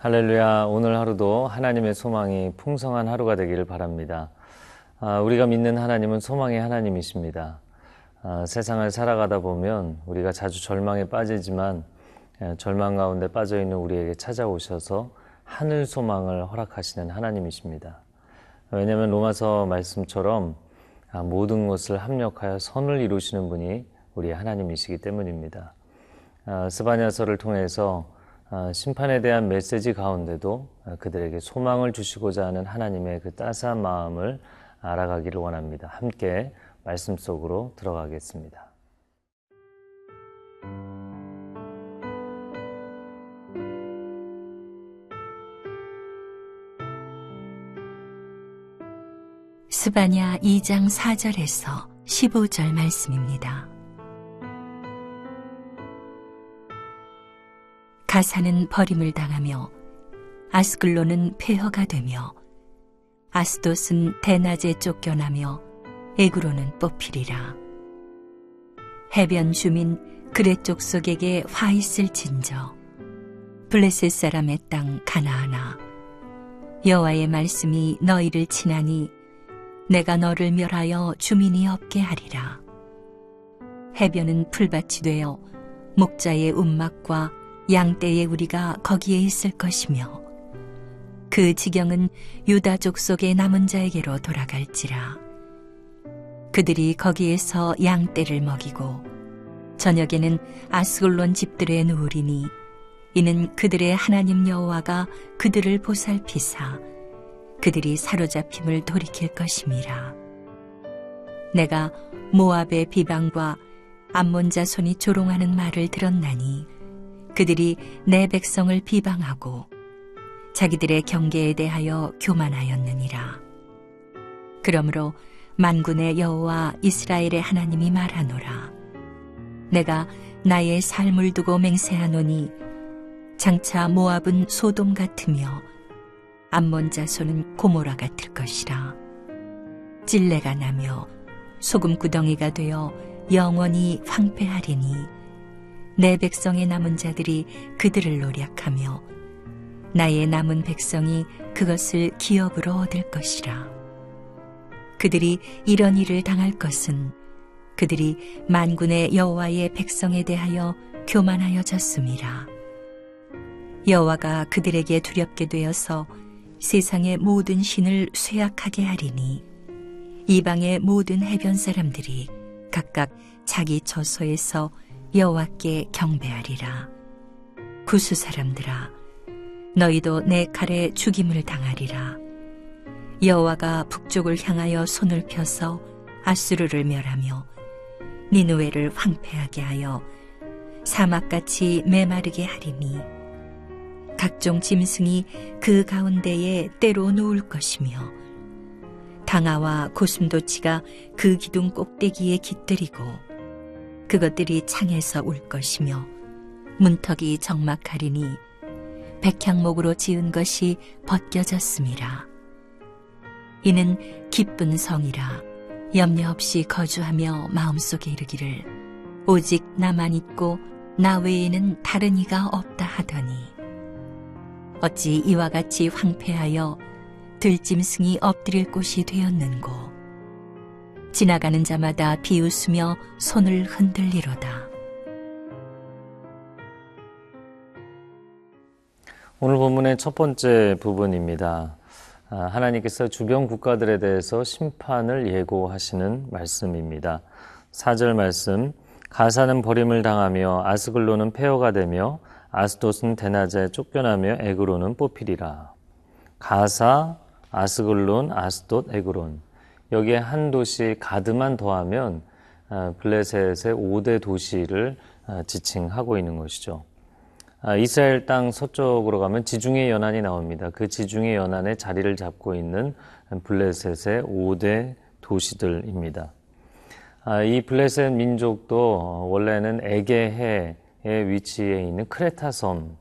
할렐루야. 오늘 하루도 하나님의 소망이 풍성한 하루가 되기를 바랍니다. 우리가 믿는 하나님은 소망의 하나님이십니다. 세상을 살아가다 보면 우리가 자주 절망에 빠지지만 절망 가운데 빠져있는 우리에게 찾아오셔서 하늘 소망을 허락하시는 하나님이십니다. 왜냐하면 로마서 말씀처럼 모든 것을 합력하여 선을 이루시는 분이 우리 하나님이시기 때문입니다. 스바냐서를 통해서 심판에 대한 메시지 가운데도 그들에게 소망을 주시고자 하는 하나님의 그 따스한 마음을 알아가기를 원합니다. 함께 말씀 속으로 들어가겠습니다. 스바냐 2장 4절에서 15절 말씀입니다. 가사는 버림을 당하며 아스글론은 폐허가 되며 아스돗은 대낮에 쫓겨나며 에그론은 뽑히리라. 해변 주민 그렛 족속에게 화 있을진저 블레셋 사람의 땅 가나안아, 여호와의 말씀이 너희를 치나니 내가 너를 멸하여 주민이 없게 하리라. 해변은 풀밭이 되어 목자의 움막과 양떼의 우리가 거기에 있을 것이며 그 지경은 유다 족속의 남은 자에게로 돌아갈지라. 그들이 거기에서 양떼를 먹이고 저녁에는 아스글론 집들에 누우리니 이는 그들의 하나님 여호와가 그들을 보살피사 그들이 사로잡힘을 돌이킬 것임이라. 내가 모압의 비방과 암몬 자손이 조롱하는 말을 들었나니 그들이 내 백성을 비방하고 자기들의 경계에 대하여 교만하였느니라. 그러므로 만군의 여호와 이스라엘의 하나님이 말하노라. 내가 나의 삶을 두고 맹세하노니 장차 모압은 소돔 같으며 암몬 자손은 고모라 같을 것이라. 찔레가 나며 소금 구덩이가 되어 영원히 황폐하리니 내 백성의 남은 자들이 그들을 노략하며 나의 남은 백성이 그것을 기업으로 얻을 것이라. 그들이 이런 일을 당할 것은 그들이 만군의 여호와의 백성에 대하여 교만하여졌음이라. 여호와가 그들에게 두렵게 되어서 세상의 모든 신을 쇠약하게 하리니 이방의 모든 해변 사람들이 각각 자기 처소에서 여호와께 경배하리라. 구스 사람들아, 너희도 내 칼에 죽임을 당하리라. 여호와가 북쪽을 향하여 손을 펴서 아수르를 멸하며 니느웨를 황폐하게 하여 사막같이 메마르게 하리니 각종 짐승이 그 가운데에 때로 누울 것이며 당아와 고슴도치가 그 기둥 꼭대기에 깃들이고 그것들이 창에서 울 것이며 문턱이 적막하리니 백향목으로 지은 것이 벗겨졌음이라. 이는 기쁜 성이라 염려 없이 거주하며 마음속에 이르기를 오직 나만 있고 나 외에는 다른 이가 없다 하더니 어찌 이와 같이 황폐하여 들짐승이 엎드릴 곳이 되었는고. 지나가는 자마다 비웃으며 손을 흔들리로다. 오늘 본문의 첫 번째 부분입니다. 하나님께서 주변 국가들에 대해서 심판을 예고하시는 말씀입니다. 4절 말씀, 가사는 버림을 당하며 아스글론은 폐허가 되며 아스돗은 대낮에 쫓겨나며 에그론은 뽑히리라. 가사, 아스글론, 아스돗, 에그론, 여기에 한 도시 가드만 더하면 블레셋의 5대 도시를 지칭하고 있는 것이죠. 이스라엘 땅 서쪽으로 가면 지중해 연안이 나옵니다. 그 지중해 연안에 자리를 잡고 있는 블레셋의 5대 도시들입니다. 이 블레셋 민족도 원래는 에게해의 위치에 있는 크레타 섬,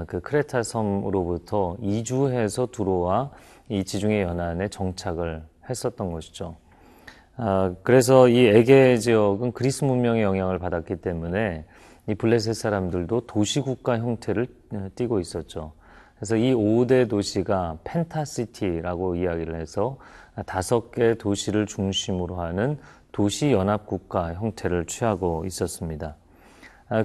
그 크레타 섬으로부터 이주해서 들어와 이 지중해 연안에 정착을 했었던 것이죠. 그래서 이 에게 지역은 그리스 문명의 영향을 받았기 때문에 이 블레셋 사람들도 도시국가 형태를 띠고 있었죠. 그래서 이 5대 도시가 펜타시티라고 이야기를 해서 5개 도시를 중심으로 하는 도시연합국가 형태를 취하고 있었습니다.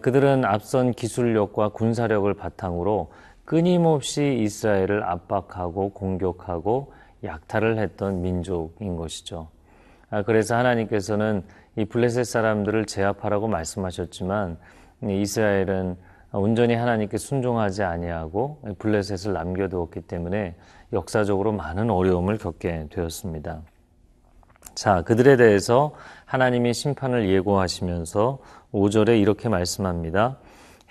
그들은 앞선 기술력과 군사력을 바탕으로 끊임없이 이스라엘을 압박하고 공격하고 약탈을 했던 민족인 것이죠. 그래서 하나님께서는 이 블레셋 사람들을 제압하라고 말씀하셨지만 이스라엘은 온전히 하나님께 순종하지 아니하고 블레셋을 남겨두었기 때문에 역사적으로 많은 어려움을 겪게 되었습니다. 자, 그들에 대해서 하나님이 심판을 예고하시면서 5절에 이렇게 말씀합니다.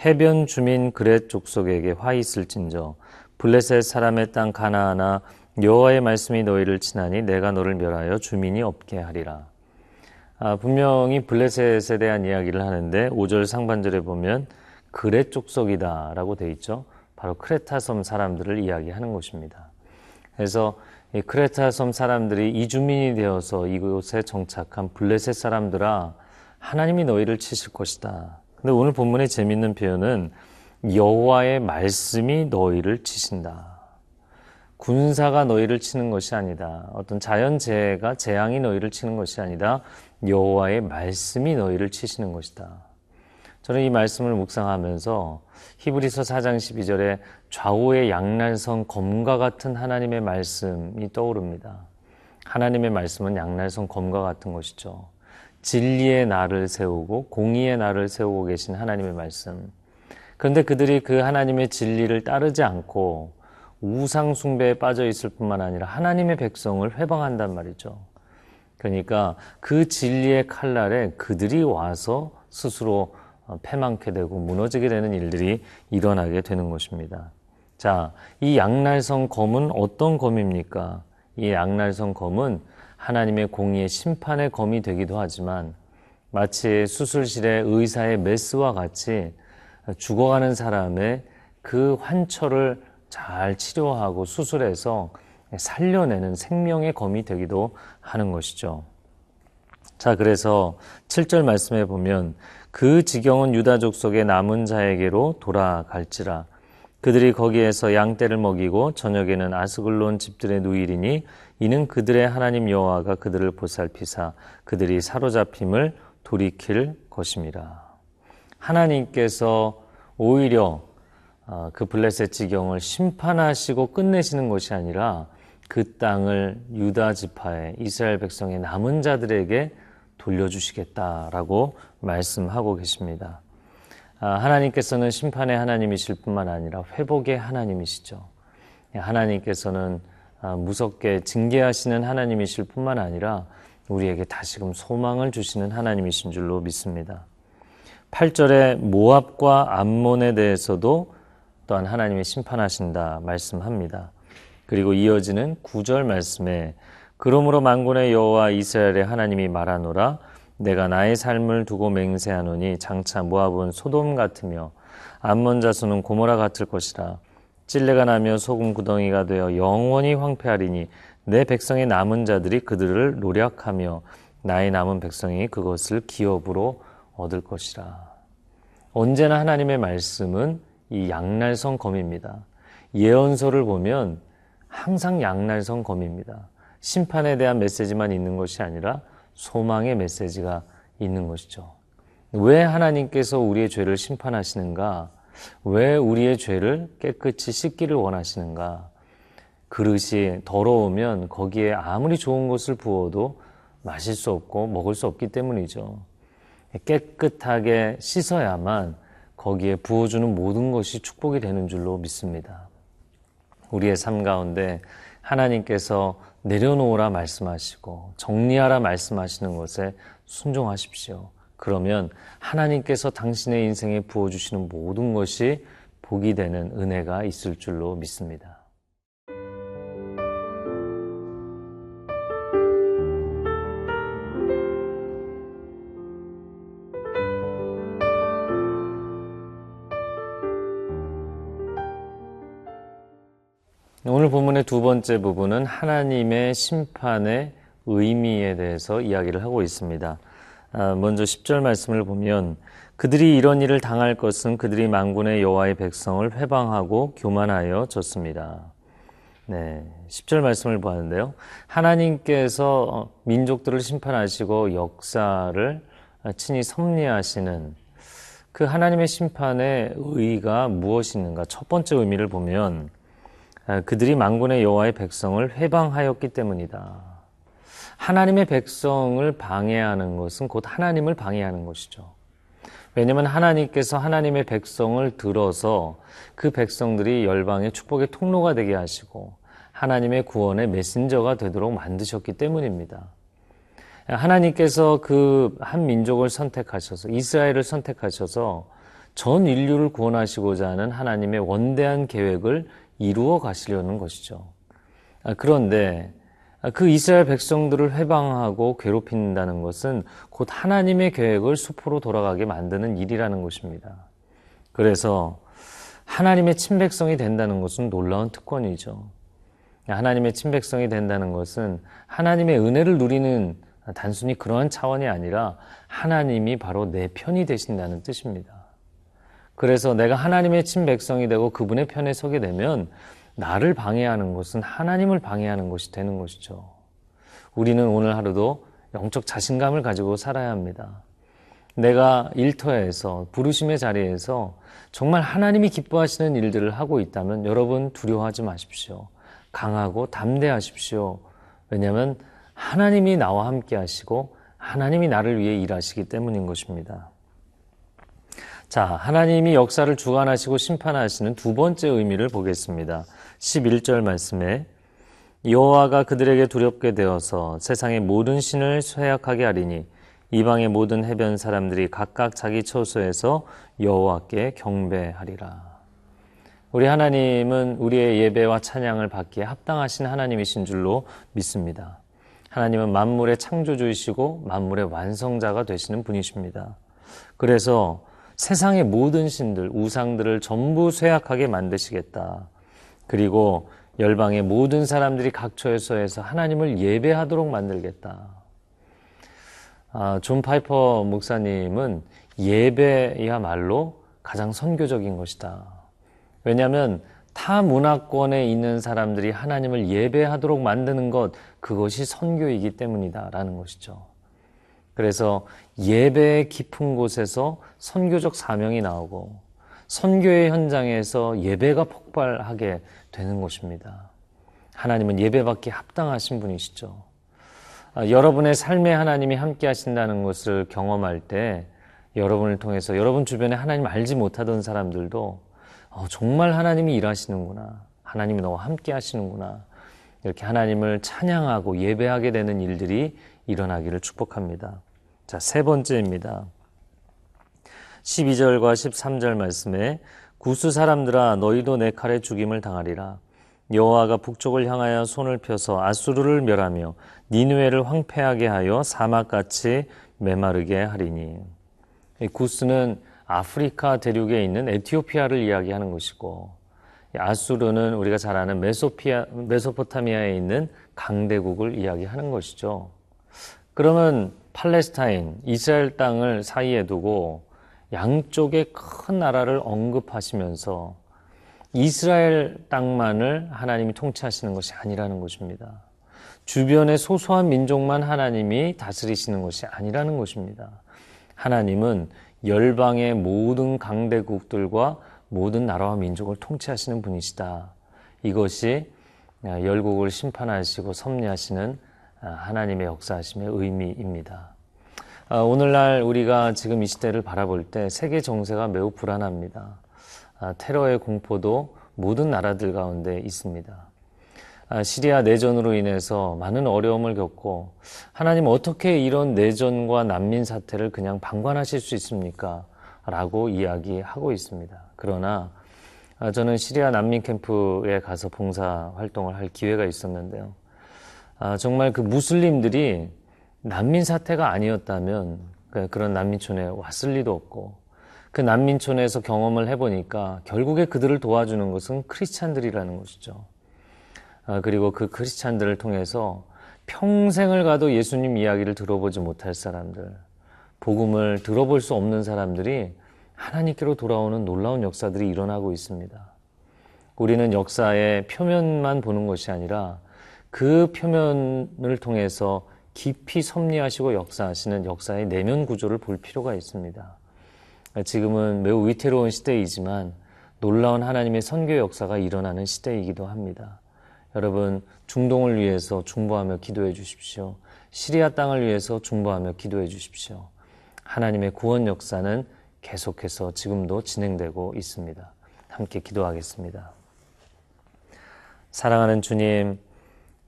해변 주민 그렛 족속에게 화 있을진저 블레셋 사람의 땅 가나안아 여호와의 말씀이 너희를 치나니 내가 너를 멸하여 주민이 없게 하리라. 분명히 블레셋에 대한 이야기를 하는데 5절 상반절에 보면 그렛 족속이다 라고 되어 있죠. 바로 크레타 섬 사람들을 이야기하는 것입니다. 그래서 이 크레타 섬 사람들이 이주민이 되어서 이곳에 정착한 블레셋 사람들아 하나님이 너희를 치실 것이다. 근데 오늘 본문의 재미있는 표현은 여호와의 말씀이 너희를 치신다. 군사가 너희를 치는 것이 아니다. 어떤 자연재해가 재앙이 너희를 치는 것이 아니다. 여호와의 말씀이 너희를 치시는 것이다. 저는 이 말씀을 묵상하면서 히브리서 4장 12절에 좌우의 양날선 검과 같은 하나님의 말씀이 떠오릅니다. 하나님의 말씀은 양날선 검과 같은 것이죠. 진리의 날을 세우고 공의의 날을 세우고 계신 하나님의 말씀. 그런데 그들이 그 하나님의 진리를 따르지 않고 우상 숭배에 빠져 있을 뿐만 아니라 하나님의 백성을 회방한단 말이죠. 그러니까 그 진리의 칼날에 그들이 와서 스스로 패망케 되고 무너지게 되는 일들이 일어나게 되는 것입니다. 자, 이 양날선 검은 어떤 검입니까? 이 양날선 검은 하나님의 공의의 심판의 검이 되기도 하지만 마치 수술실의 의사의 메스와 같이 죽어가는 사람의 그 환처를 잘 치료하고 수술해서 살려내는 생명의 검이 되기도 하는 것이죠. 자, 그래서 7절 말씀에 보면 그 지경은 유다 족속의 남은 자에게로 돌아갈지라. 그들이 거기에서 양떼를 먹이고 저녁에는 아스글론 집들의 누이리니 이는 그들의 하나님 여호와가 그들을 보살피사 그들이 사로잡힘을 돌이킬 것임이라. 하나님께서 오히려 그 블레셋 지경을 심판하시고 끝내시는 것이 아니라 그 땅을 유다 지파의 이스라엘 백성의 남은 자들에게 돌려주시겠다라고 말씀하고 계십니다. 하나님께서는 심판의 하나님이실 뿐만 아니라 회복의 하나님이시죠. 하나님께서는 무섭게 징계하시는 하나님이실 뿐만 아니라 우리에게 다시금 소망을 주시는 하나님이신 줄로 믿습니다. 8절에 모압과 암몬에 대해서도 또한 하나님이 심판하신다 말씀합니다. 그리고 이어지는 9절 말씀에 그러므로 만군의 여호와 이스라엘의 하나님이 말하노라 내가 나의 삶을 두고 맹세하노니 장차 모압은 소돔 같으며 암몬 자손은 고모라 같을 것이라. 찔레가 나며 소금 구덩이가 되어 영원히 황폐하리니 내 백성의 남은 자들이 그들을 노략하며 나의 남은 백성이 그것을 기업으로 얻을 것이라. 언제나 하나님의 말씀은 이 양날선 검입니다. 예언서를 보면 항상 양날선 검입니다. 심판에 대한 메시지만 있는 것이 아니라 소망의 메시지가 있는 것이죠. 왜 하나님께서 우리의 죄를 심판하시는가? 왜 우리의 죄를 깨끗이 씻기를 원하시는가? 그릇이 더러우면 거기에 아무리 좋은 것을 부어도 마실 수 없고 먹을 수 없기 때문이죠. 깨끗하게 씻어야만 거기에 부어주는 모든 것이 축복이 되는 줄로 믿습니다. 우리의 삶 가운데 하나님께서 내려놓으라 말씀하시고 정리하라 말씀하시는 것에 순종하십시오. 그러면 하나님께서 당신의 인생에 부어주시는 모든 것이 복이 되는 은혜가 있을 줄로 믿습니다. 오늘 본문의 두 번째 부분은 하나님의 심판의 의미에 대해서 이야기를 하고 있습니다. 먼저 10절 말씀을 보면 그들이 이런 일을 당할 것은 그들이 만군의 여호와의 백성을 회방하고 교만하여 졌습니다. 네, 10절 말씀을 보았는데요. 하나님께서 민족들을 심판하시고 역사를 친히 섭리하시는 그 하나님의 심판의 의의가 무엇이 있는가? 첫 번째 의미를 보면 그들이 만군의 여호와의 백성을 회방하였기 때문이다. 하나님의 백성을 방해하는 것은 곧 하나님을 방해하는 것이죠. 왜냐하면 하나님께서 하나님의 백성을 들어서 그 백성들이 열방의 축복의 통로가 되게 하시고 하나님의 구원의 메신저가 되도록 만드셨기 때문입니다. 하나님께서 그 한 민족을 선택하셔서 이스라엘을 선택하셔서 전 인류를 구원하시고자 하는 하나님의 원대한 계획을 이루어 가시려는 것이죠. 그런데 그 이스라엘 백성들을 회방하고 괴롭힌다는 것은 곧 하나님의 계획을 수포로 돌아가게 만드는 일이라는 것입니다. 그래서 하나님의 친백성이 된다는 것은 놀라운 특권이죠. 하나님의 친백성이 된다는 것은 하나님의 은혜를 누리는 단순히 그러한 차원이 아니라 하나님이 바로 내 편이 되신다는 뜻입니다. 그래서 내가 하나님의 친백성이 되고 그분의 편에 서게 되면 나를 방해하는 것은 하나님을 방해하는 것이 되는 것이죠. 우리는 오늘 하루도 영적 자신감을 가지고 살아야 합니다. 내가 일터에서 부르심의 자리에서 정말 하나님이 기뻐하시는 일들을 하고 있다면 여러분 두려워하지 마십시오. 강하고 담대하십시오. 왜냐하면 하나님이 나와 함께 하시고 하나님이 나를 위해 일하시기 때문인 것입니다. 자, 하나님이 역사를 주관하시고 심판하시는 두 번째 의미를 보겠습니다. 11절 말씀에 여호와가 그들에게 두렵게 되어서 세상의 모든 신을 쇠약하게 하리니 이방의 모든 해변 사람들이 각각 자기 처소에서 여호와께 경배하리라. 우리 하나님은 우리의 예배와 찬양을 받기에 합당하신 하나님이신 줄로 믿습니다. 하나님은 만물의 창조주이시고 만물의 완성자가 되시는 분이십니다. 그래서 세상의 모든 신들, 우상들을 전부 쇠약하게 만드시겠다. 그리고 열방의 모든 사람들이 각 처소에서 하나님을 예배하도록 만들겠다. 존 파이퍼 목사님은 예배야말로 가장 선교적인 것이다. 왜냐하면 타 문화권에 있는 사람들이 하나님을 예배하도록 만드는 것, 그것이 선교이기 때문이다라는 것이죠. 그래서 예배의 깊은 곳에서 선교적 사명이 나오고 선교의 현장에서 예배가 폭발하게 되는 것입니다. 하나님은 예배받기에 합당하신 분이시죠. 여러분의 삶에 하나님이 함께 하신다는 것을 경험할 때 여러분을 통해서 여러분 주변에 하나님 알지 못하던 사람들도 정말 하나님이 일하시는구나. 하나님이 너와 함께 하시는구나. 이렇게 하나님을 찬양하고 예배하게 되는 일들이 일어나기를 축복합니다. 자, 세 번째입니다. 12절과 13절 말씀에 구스 사람들아 너희도 내 칼에 죽임을 당하리라. 여호와가 북쪽을 향하여 손을 펴서 아수르를 멸하며 니느웨를 황폐하게 하여 사막같이 메마르게 하리니. 구스는 아프리카 대륙에 있는 에티오피아를 이야기하는 것이고 아수르는 우리가 잘 아는 메소포타미아에 있는 강대국을 이야기하는 것이죠. 그러면 팔레스타인, 이스라엘 땅을 사이에 두고 양쪽의 큰 나라를 언급하시면서 이스라엘 땅만을 하나님이 통치하시는 것이 아니라는 것입니다. 주변의 소소한 민족만 하나님이 다스리시는 것이 아니라는 것입니다. 하나님은 열방의 모든 강대국들과 모든 나라와 민족을 통치하시는 분이시다. 이것이 열국을 심판하시고 섭리하시는 하나님의 역사하심의 의미입니다. 오늘날 우리가 지금 이 시대를 바라볼 때 세계 정세가 매우 불안합니다. 테러의 공포도 모든 나라들 가운데 있습니다. 시리아 내전으로 인해서 많은 어려움을 겪고 하나님 어떻게 이런 내전과 난민 사태를 그냥 방관하실 수 있습니까? 라고 이야기하고 있습니다. 그러나 저는 시리아 난민 캠프에 가서 봉사 활동을 할 기회가 있었는데요. 정말 그 무슬림들이 난민 사태가 아니었다면 그런 난민촌에 왔을 리도 없고 그 난민촌에서 경험을 해보니까 결국에 그들을 도와주는 것은 크리스찬들이라는 것이죠. 그리고 그 크리스찬들을 통해서 평생을 가도 예수님 이야기를 들어보지 못할 사람들, 복음을 들어볼 수 없는 사람들이 하나님께로 돌아오는 놀라운 역사들이 일어나고 있습니다. 우리는 역사의 표면만 보는 것이 아니라 그 표면을 통해서 깊이 섭리하시고 역사하시는 역사의 내면 구조를 볼 필요가 있습니다. 지금은 매우 위태로운 시대이지만 놀라운 하나님의 선교 역사가 일어나는 시대이기도 합니다. 여러분, 중동을 위해서 중보하며 기도해 주십시오. 시리아 땅을 위해서 중보하며 기도해 주십시오. 하나님의 구원 역사는 계속해서 지금도 진행되고 있습니다. 함께 기도하겠습니다. 사랑하는 주님,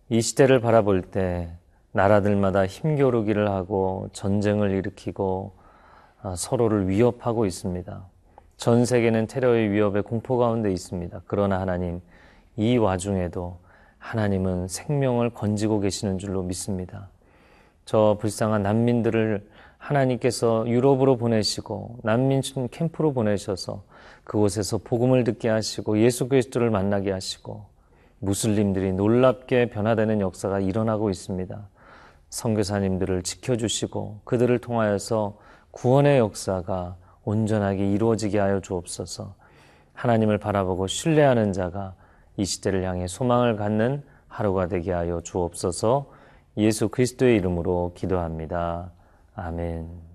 이 시대를 바라볼 때 나라들마다 힘겨루기를 하고 전쟁을 일으키고 서로를 위협하고 있습니다. 전 세계는 테러의 위협에 공포 가운데 있습니다. 그러나 하나님, 이 와중에도 하나님은 생명을 건지고 계시는 줄로 믿습니다. 저 불쌍한 난민들을 하나님께서 유럽으로 보내시고 난민 캠프로 보내셔서 그곳에서 복음을 듣게 하시고 예수 그리스도를 만나게 하시고 무슬림들이 놀랍게 변화되는 역사가 일어나고 있습니다. 선교사님들을 지켜주시고 그들을 통하여서 구원의 역사가 온전하게 이루어지게 하여 주옵소서. 하나님을 바라보고 신뢰하는 자가 이 시대를 향해 소망을 갖는 하루가 되게 하여 주옵소서. 예수 그리스도의 이름으로 기도합니다. 아멘.